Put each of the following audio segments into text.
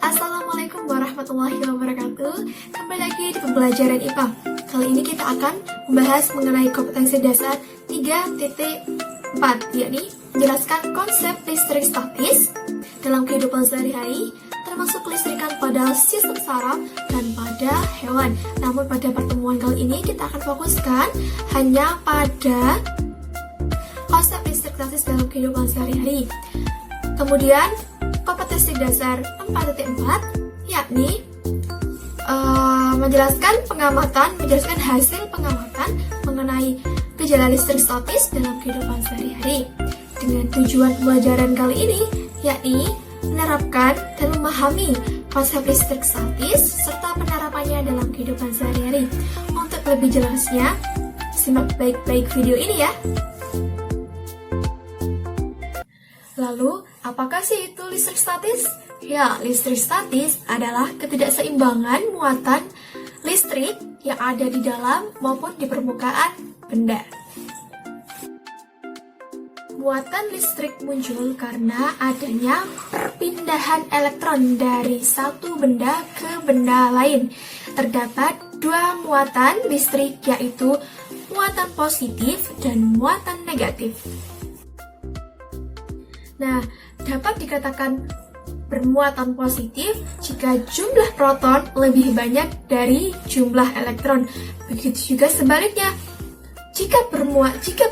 Assalamualaikum warahmatullahi wabarakatuh. Kembali lagi di pembelajaran IPA. Kali ini kita akan membahas mengenai kompetensi dasar 3.4, yakni menjelaskan konsep listrik statis dalam kehidupan sehari-hari, termasuk kelistrikan pada sistem saraf dan pada hewan. Namun pada pertemuan kali ini kita akan fokuskan hanya pada konsep listrik statis dalam kehidupan sehari-hari. Kemudian kompetensi dasar 4.4 yakni menjelaskan hasil pengamatan mengenai gejala listrik statis dalam kehidupan sehari-hari. Dengan tujuan pembelajaran kali ini yakni menerapkan dan memahami konsep listrik statis serta penerapannya dalam kehidupan sehari-hari. Untuk lebih jelasnya, simak baik-baik video ini ya. Lalu, apakah sih itu listrik statis? Ya, listrik statis adalah ketidakseimbangan muatan listrik yang ada di dalam maupun di permukaan benda. Muatan listrik muncul karena adanya perpindahan elektron dari satu benda ke benda lain. Terdapat dua muatan listrik, yaitu muatan positif dan muatan negatif. Nah, dapat dikatakan bermuatan positif jika jumlah proton lebih banyak dari jumlah elektron. Begitu juga sebaliknya. Jika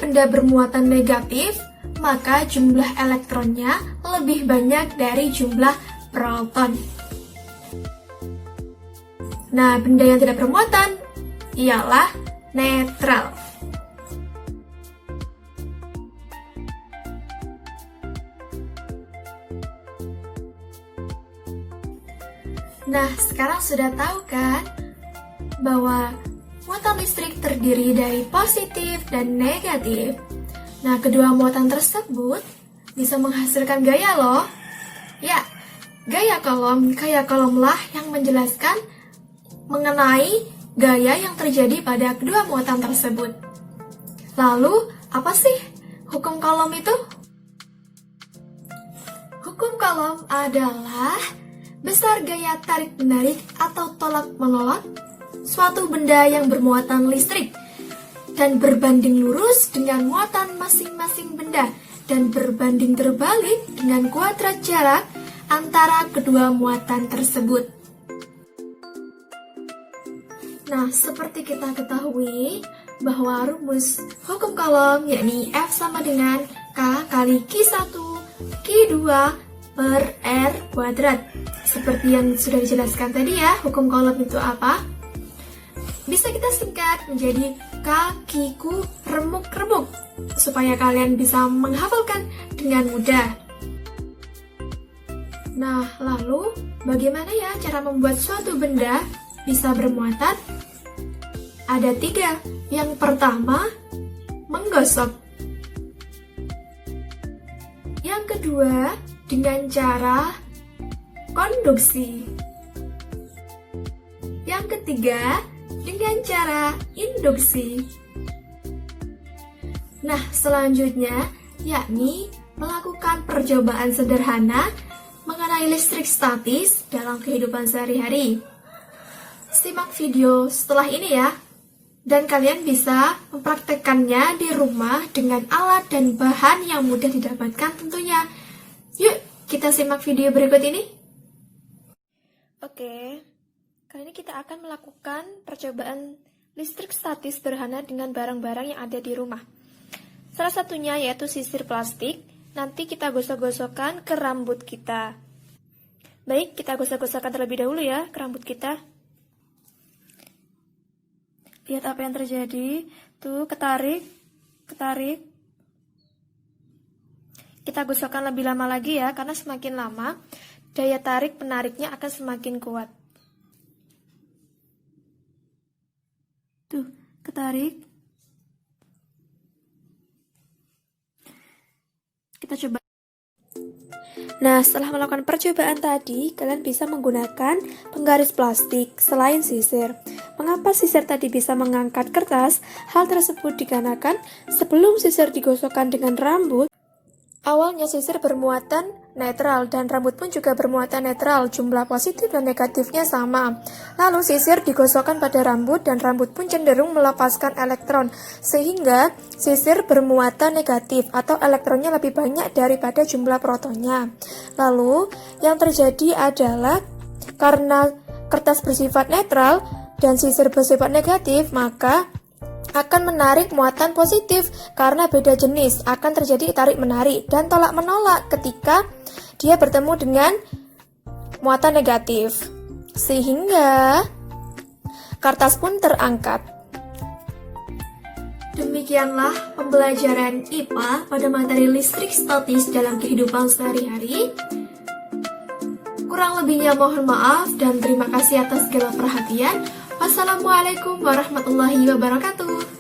benda bermuatan negatif, maka jumlah elektronnya lebih banyak dari jumlah proton. Nah, benda yang tidak bermuatan ialah netral. Nah, sekarang sudah tahu kan bahwa muatan listrik terdiri dari positif dan negatif. Nah, kedua muatan tersebut bisa menghasilkan gaya loh. Ya, gaya kolomlah yang menjelaskan mengenai gaya yang terjadi pada kedua muatan tersebut. Lalu, apa sih hukum kolom itu? Hukum kolom adalah besar gaya tarik-menarik atau tolak-menolak suatu benda yang bermuatan listrik dan berbanding lurus dengan muatan masing-masing benda dan berbanding terbalik dengan kuadrat jarak antara kedua muatan tersebut. Nah, seperti kita ketahui bahwa rumus hukum kolom yakni F sama dengan K kali Q1 Q2 per R kuadrat. Seperti yang sudah dijelaskan tadi ya, hukum kolom itu apa? Bisa kita singkat menjadi kakiku remuk-remuk, supaya kalian bisa menghafalkan dengan mudah. Nah, lalu bagaimana ya cara membuat suatu benda bisa bermuatan? Ada 3. Yang pertama, menggosok. Yang kedua, dengan cara konduksi. Yang ketiga, dengan cara induksi. Nah, selanjutnya yakni melakukan percobaan sederhana mengenai listrik statis dalam kehidupan sehari-hari. Simak video setelah ini ya, dan kalian bisa mempraktekkannya di rumah dengan alat dan bahan yang mudah didapatkan tentunya. Yuk, kita simak video berikut ini. Oke, kali ini kita akan melakukan percobaan listrik statis sederhana dengan barang-barang yang ada di rumah. Salah satunya yaitu sisir plastik. Nanti kita gosok-gosokkan ke rambut kita. Baik, kita gosok-gosokkan terlebih dahulu ya ke rambut kita. Lihat apa yang terjadi. Tuh, ketarik. Kita gosokkan lebih lama lagi ya, karena semakin lama daya tarik penariknya akan semakin kuat. Tuh, ketarik. Kita coba. Nah, setelah melakukan percobaan tadi, kalian bisa menggunakan penggaris plastik selain sisir. Mengapa sisir tadi bisa mengangkat kertas? Hal tersebut dikarenakan sebelum sisir digosokkan dengan rambut, Awalnya sisir bermuatan netral dan rambut pun juga bermuatan netral, jumlah positif dan negatifnya sama. Lalu sisir digosokkan pada rambut dan rambut pun cenderung melepaskan elektron, sehingga sisir bermuatan negatif atau elektronnya lebih banyak daripada jumlah protonnya. Lalu yang terjadi adalah karena kertas bersifat netral dan sisir bersifat negatif, maka akan menarik muatan positif karena beda jenis, akan terjadi tarik-menarik dan tolak-menolak ketika dia bertemu dengan muatan negatif. Sehingga kertas pun terangkat. Demikianlah pembelajaran IPA pada materi listrik statis dalam kehidupan sehari-hari. Kurang lebihnya mohon maaf dan terima kasih atas segala perhatian. Wassalamualaikum warahmatullahi wabarakatuh.